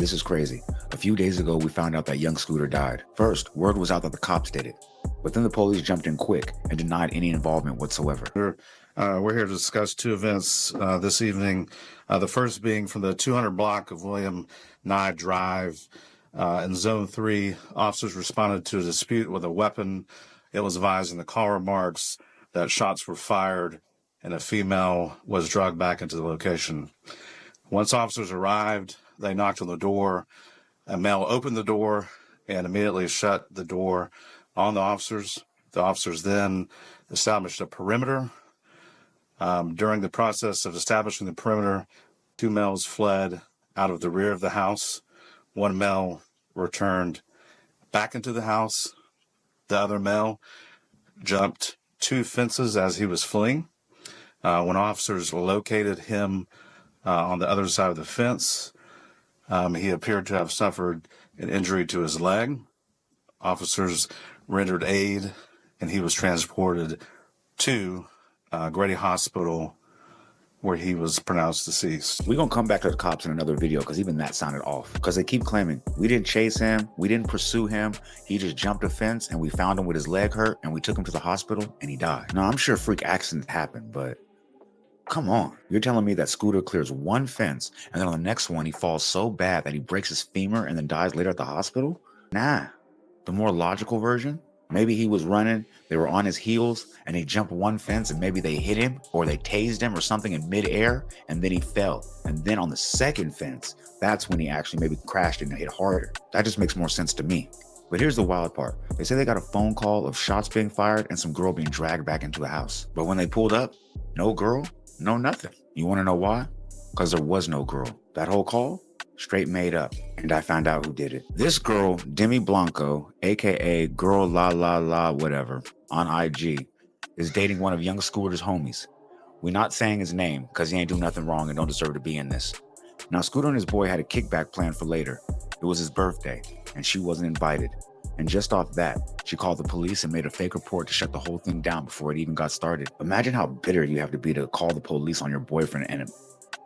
This is crazy. A few days ago, we found out that young Scooter died. First, word was out that the cops did it, but then the police jumped in quick and denied any involvement whatsoever. We're here to discuss two events this evening. The first being from the 200 block of William Nye Drive in Zone 3. Officers responded to a dispute with a weapon. It was advised in the call remarks that shots were fired and a female was dragged back into the location. Once officers arrived, they knocked on the door. A male opened the door and immediately shut the door on the officers. The officers then established a perimeter. During the process of establishing the perimeter, two males fled out of the rear of the house. One male returned back into the house. The other male jumped two fences as he was fleeing. When officers located him on the other side of the fence, he appeared to have suffered an injury to his leg. Officers rendered aid, and he was transported to Grady Hospital, where he was pronounced deceased. We're gonna come back to the cops in another video because even that sounded off. Because they keep claiming, we didn't chase him, we didn't pursue him, he just jumped a fence and we found him with his leg hurt and we took him to the hospital and he died. Now, I'm sure freak accidents happen, but come on. You're telling me that Scooter clears one fence and then on the next one he falls so bad that he breaks his femur and then dies later at the hospital? Nah. The more logical version? Maybe he was running, they were on his heels, and he jumped one fence and maybe they hit him or they tased him or something in midair and then he fell. And then on the second fence, that's when he actually maybe crashed and hit harder. That just makes more sense to me. But here's the wild part. They say they got a phone call of shots being fired and some girl being dragged back into a house. But when they pulled up, no girl, no nothing. You wanna know why? Because there was no girl. That whole call? Straight made up, and I found out who did it. This girl, Demi Blanco, aka Girl La La La whatever, on IG, is dating one of young Scooter's homies. We're not saying his name, because he ain't do nothing wrong and don't deserve to be in this. Now, Scooter and his boy had a kickback planned for later. It was his birthday, and she wasn't invited. And just off that, she called the police and made a fake report to shut the whole thing down before it even got started. Imagine how bitter you have to be to call the police on your boyfriend and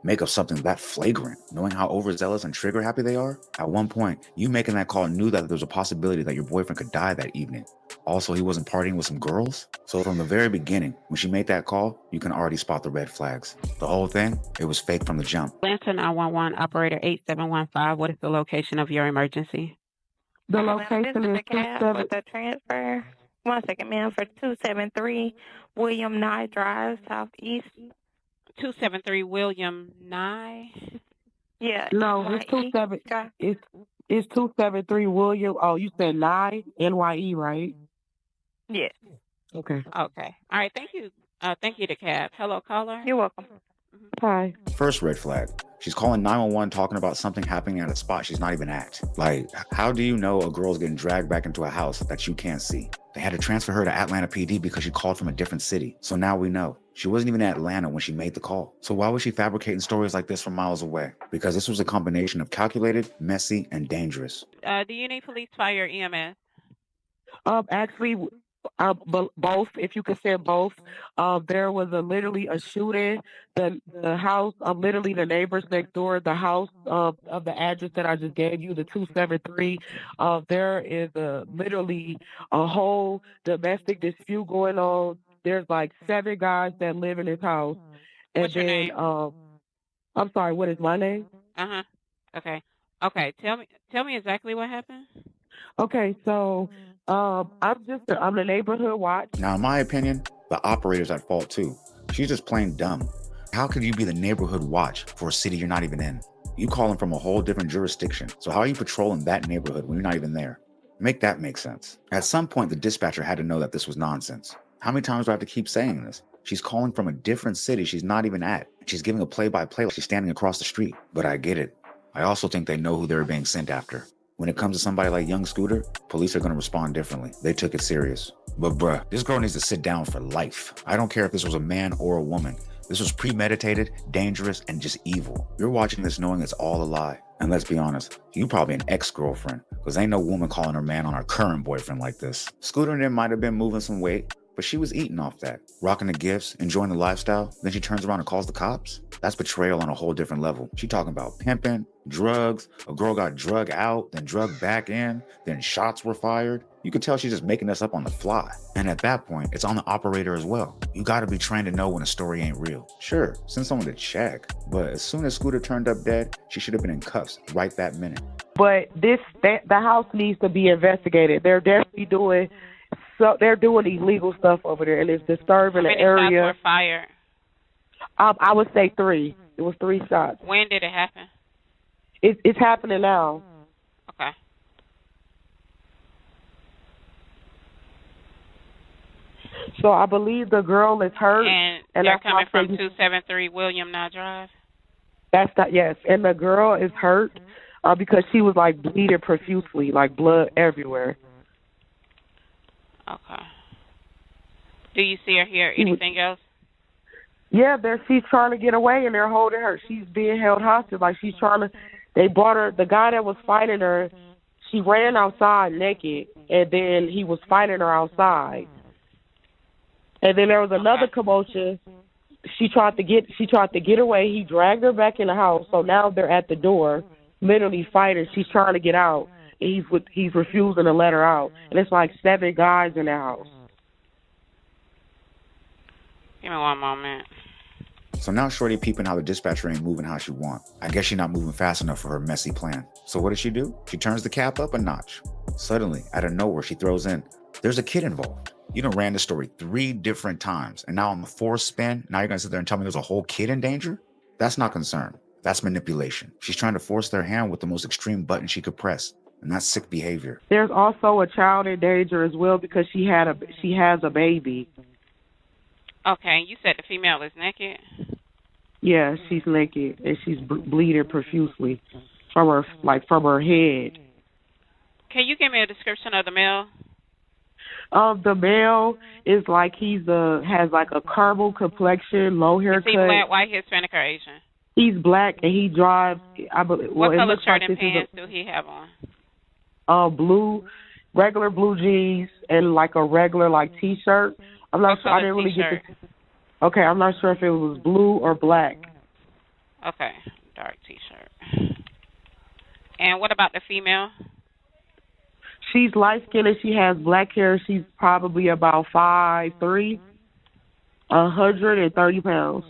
make up something that flagrant, knowing how overzealous and trigger happy they are. At one point, you making that call knew that there was a possibility that your boyfriend could die that evening. Also, he wasn't partying with some girls. So from the very beginning, when she made that call, you can already spot the red flags. The whole thing, it was fake from the jump. Atlanta 911, operator 8715. What is the location of your emergency? The location is with the transfer. 1 second, ma'am, for 273 William Nye Drive, Southeast. 273 William Nye. Yeah. No, it's 273 William. Oh, you said Nye, NYE, right? Yes. Okay. Okay. All right. Thank you. Thank you to Cab. Hello, caller. You're welcome. Hi. First red flag. She's calling 911 talking about something happening at a spot she's not even at. Like, how do you know a girl's getting dragged back into a house that you can't see? They had to transfer her to Atlanta PD because she called from a different city. So now we know. She wasn't even in Atlanta when she made the call. So why was she fabricating stories like this from miles away? Because this was a combination of calculated, messy, and dangerous. Do you need police, fire, EMS? Actually, both, if you could say both. There was literally a shooting. The house, literally the neighbors next door, the house of the address that I just gave you, the 273. There is literally a whole domestic dispute going on. There's like 7 guys that live in this house. And What's your name? I'm sorry, what is my name? Okay. Okay. Tell me exactly what happened. Okay, so I'm the neighborhood watch. Now, in my opinion, the operator's at fault too. She's just plain dumb. How could you be the neighborhood watch for a city you're not even in? You calling from a whole different jurisdiction. So how are you patrolling that neighborhood when you're not even there? Make that make sense. At some point, the dispatcher had to know that this was nonsense. How many times do I have to keep saying this? She's calling from a different city she's not even at. She's giving a play-by-play like she's standing across the street. But I get it. I also think they know who they're being sent after. When it comes to somebody like young Scooter, police are going to respond differently. They took it serious. But bruh, this girl needs to sit down for life. I don't care if this was a man or a woman. This was premeditated, dangerous, and just evil. You're watching this knowing it's all a lie. And let's be honest, you probably an ex-girlfriend, because ain't no woman calling her man on her current boyfriend like this. Scooter and them might have been moving some weight, But she was eating off that, rocking the gifts, enjoying the lifestyle. Then she turns around and calls the cops. That's betrayal on a whole different level. She talking about pimping, drugs, a girl got drug out, then drug back in, then shots were fired. You could tell she's just making this up on the fly. And at that point, it's on the operator as well. You gotta be trained to know when a story ain't real. Sure, send someone to check, but as soon as Scooter turned up dead, she should have been in cuffs right that minute. But the house needs to be investigated. They're definitely doing illegal stuff over there, and it's disturbing the area. How many shots were fired? I would say 3. It was 3 shots. When did it happen? It's happening now. Okay. So I believe the girl is hurt. And they're coming from 273 William Nye Drive? Yes. And the girl is hurt because she was, like, bleeding profusely, like blood everywhere. Okay. Do you see or hear anything else? Yeah, she's trying to get away, and they're holding her. She's being held hostage. Like, she's trying to... They brought her... The guy that was fighting her, she ran outside naked, and then he was fighting her outside. And then there was another commotion. She tried to get away. He dragged her back in the house. So now they're at the door, literally fighting. She's trying to get out. And he's refusing to let her out. And it's like 7 guys in the house. Give me one moment. So now Shorty peeping how the dispatcher ain't moving how she want. I guess she not moving fast enough for her messy plan. So what does she do? She turns the cap up a notch. Suddenly, out of nowhere, she throws in, there's a kid involved. You done ran the story 3 different times, and now on the 4th spin, now you're gonna sit there and tell me there's a whole kid in danger? That's not concern. That's manipulation. She's trying to force their hand with the most extreme button she could press, and that's sick behavior. There's also a child in danger as well because she has a baby. Okay, you said the female is naked? Yeah, she's naked, and she's bleeding profusely from her head. Can you give me a description of the male? The male is like has like a caramel complexion, low haircut. Is he black, white, Hispanic, or Asian? He's black, and he drives. What color shirt and pants do he have on? Blue, regular blue jeans, and like a regular T-shirt. I'm not sure. I didn't really get the. Okay, I'm not sure if it was blue or black. Okay, dark T-shirt. And what about the female? She's light-skinned and she has black hair. She's probably about 5'3", 130 pounds.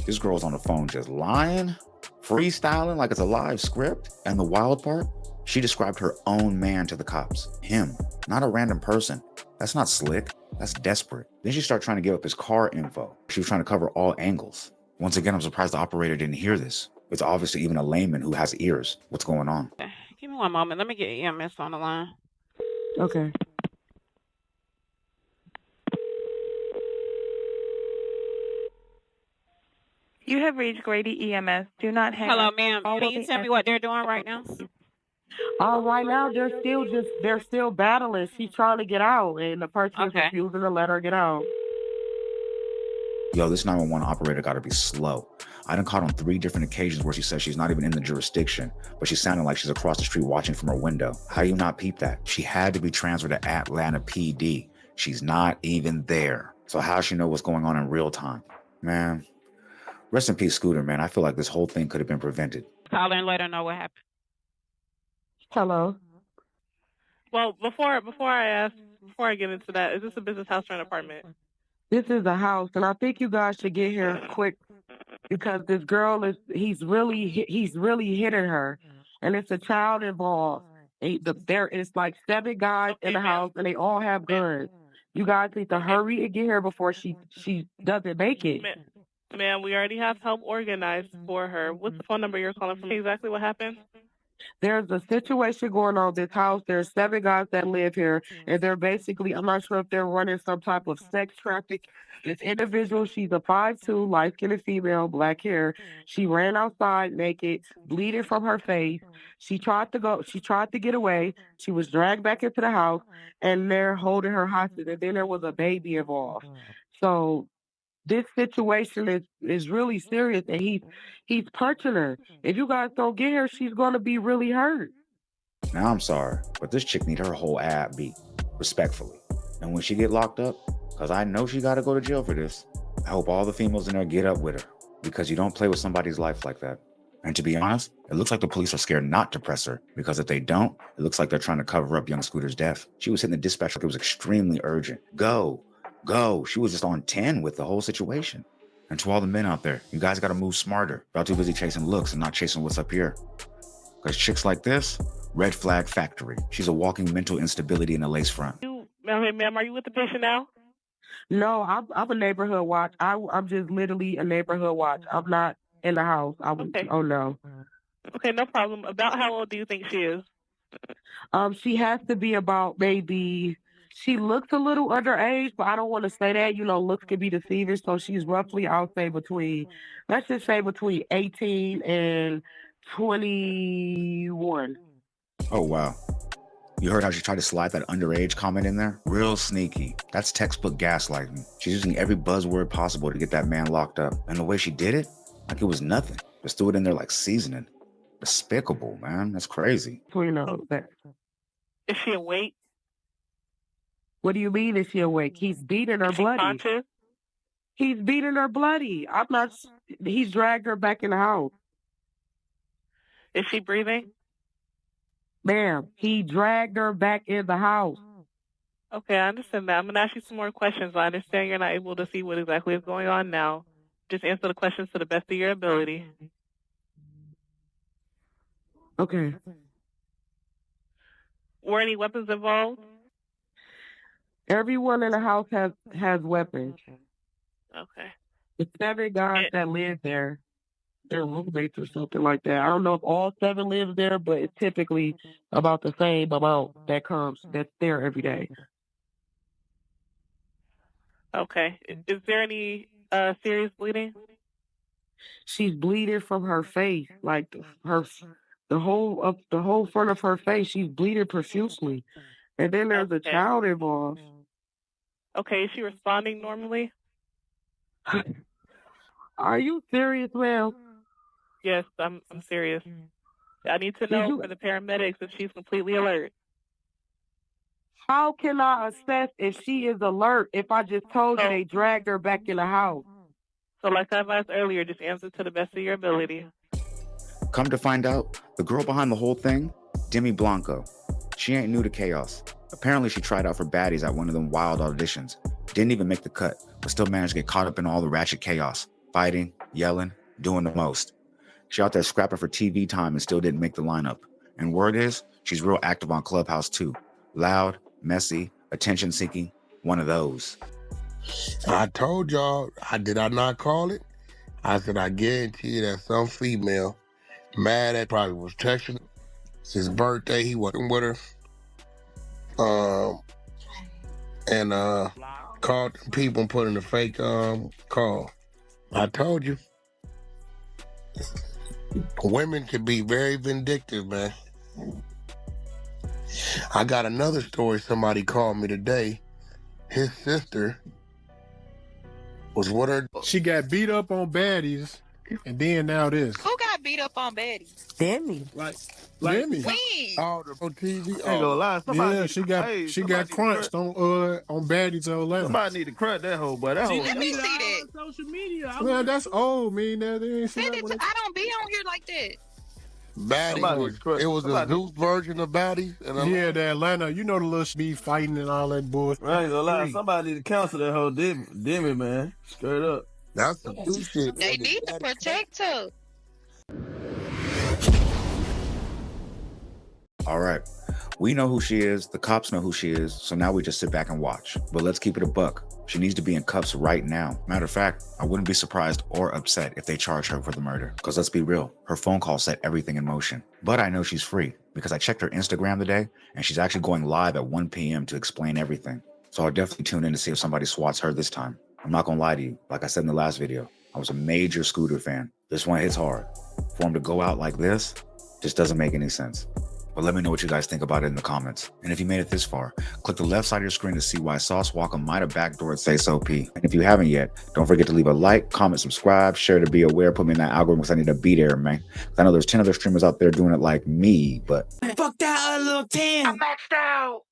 This girl's on the phone just lying, freestyling like it's a live script. And the wild part, she described her own man to the cops. Him, not a random person. That's not slick. That's desperate. Then she started trying to give up his car info. She was trying to cover all angles. Once again, I'm surprised the operator didn't hear this. It's obviously even a layman who has ears. What's going on? Give me one moment. Let me get EMS on the line. Okay. You have reached Grady EMS. Do not hang Hello, up. ma'am. Can you tell me what they're doing right now? Right now they're still battling. She's trying to get out, and the person is refusing to let her get out. Yo, this 911 operator gotta be slow. I done caught on 3 different occasions where she says she's not even in the jurisdiction, but she's sounding like she's across the street watching from her window. How do you not peep that? She had to be transferred to Atlanta PD. She's not even there. So how does she know what's going on in real time? Man, rest in peace, Scooter, man. I feel like this whole thing could have been prevented. Call her and let her know what happened. Hello. Well, before I get into that, is this a business house or an apartment? This is a house, and I think you guys should get here quick because this girl he's really hitting her, and it's a child involved. There is like 7 guys in the house, and they all have guns. You guys need to hurry and get here before she doesn't make it. Ma'am, we already have help organized for her. What's the phone number you're calling from? Exactly what happened? There's a situation going on in this house. There's 7 guys that live here, and they're basically, I'm not sure if they're running some type of sex traffic. This individual, she's a 5'2", light-skinned female, black hair. She ran outside naked, bleeding from her face. She tried to get away. She was dragged back into the house, and they're holding her hostage. And then there was a baby involved. So this situation is really serious, and he's punching her. If you guys don't get her, she's gonna be really hurt. Now I'm sorry, but this chick need her whole ab beat, respectfully. And when she get locked up, because I know she got to go to jail for this, I hope all the females in there get up with her, because you don't play with somebody's life like that. And to be honest, it looks like the police are scared not to press her, because if they don't, it looks like they're trying to cover up young Scooter's death. She was hitting the dispatch like it was extremely urgent. Go, go. She was just on 10 with the whole situation. And to all the men out there, you guys got to move smarter. Y'all too busy chasing looks and not chasing what's up here. Because chicks like this, red flag factory. She's a walking mental instability in a lace front. Ma'am, are you with the patient now? No, I'm a neighborhood watch. I'm just literally a neighborhood watch. I'm not in the house. Okay. Oh no. Okay, no problem. About how old do you think she is? She has to be about maybe. She looks a little underage, but I don't want to say that. You know, looks can be deceiving. So she's roughly, I'll say let's just say between 18 and 21. Oh, wow. You heard how she tried to slide that underage comment in there? Real sneaky. That's textbook gaslighting. She's using every buzzword possible to get that man locked up. And the way she did it, like it was nothing. Just threw it in there like seasoning. Despicable, man. That's crazy. You know that. Is she awake? What do you mean is she awake? He's beating her Is she bloody. conscious? He's beating her bloody. He's dragged her back in the house. Is she breathing? Ma'am, he dragged her back in the house. Okay, I understand that. I'm going to ask you some more questions. I understand you're not able to see what exactly is going on now. Just answer the questions to the best of your ability. Okay. Were any weapons involved? Everyone in the house has weapons. Okay. The 7 guys that live there, they're roommates or something like that. I don't know if all 7 live there, but it's typically about the same amount that's there every day. Okay. Is there any serious bleeding? She's bleeding from her face, like the whole front of her face. She's bleeding profusely, and then there's a child involved. Okay. Is she responding normally? Are you serious, ma'am? Yes, I'm serious. I need to know for the paramedics if she's completely alert. How can I assess if she is alert if I just told you they dragged her back in the house? So like I advised earlier, just answer to the best of your ability. Come to find out, the girl behind the whole thing, Demi Blanco. She ain't new to chaos. Apparently she tried out for baddies at one of them wild auditions. Didn't even make the cut, but still managed to get caught up in all the ratchet chaos. Fighting, yelling, doing the most. She out there scrapping for TV time and still didn't make the lineup. And word is, she's real active on Clubhouse too. Loud, messy, attention-seeking, one of those. I told y'all, did I not call it? I said, I guarantee you that some female mad at probably was texting. It's his birthday, he wasn't with her. And called people and put in a fake call. I told you. Women can be very vindictive, man. I got another story. Somebody called me today. His sister was with her. She got beat up on baddies, and then now this. Who got beat up on baddies? Demi. Like When? Oh, on TV. Ain't gonna lie. Yeah, she got crunched on baddies in Atlanta. Somebody need to crunch that hoe, but that hoe. Let me see that. Social media. Well, that's old, man. That ain't Send it to, I don't be on here like that. Baddies. It was a Zeus version of baddies. Yeah, the Atlanta. You know the little be fighting and all that bullshit. I ain't gonna lie. Somebody need to counsel that whole Demi, man. Straight up. That's some new shit. They need to protect her. All right. We know who she is. The cops know who she is. So now we just sit back and watch. But let's keep it a buck. She needs to be in cuffs right now. Matter of fact, I wouldn't be surprised or upset if they charge her for the murder. Because let's be real, her phone call set everything in motion. But I know she's free because I checked her Instagram today and she's actually going live at 1 p.m. to explain everything. So I'll definitely tune in to see if somebody swats her this time. I'm not gonna lie to you. Like I said in the last video, I was a major Scooter fan. This one hits hard. For him to go out like this just doesn't make any sense. But let me know what you guys think about it in the comments. And if you made it this far, click the left side of your screen to see why Sauce Walker might have backdoored Face OP. And if you haven't yet, don't forget to leave a like, comment, subscribe, share to be aware, put me in that algorithm because I need to be there, man. I know there's 10 other streamers out there doing it like me, but fuck that little 10. I'm maxed out.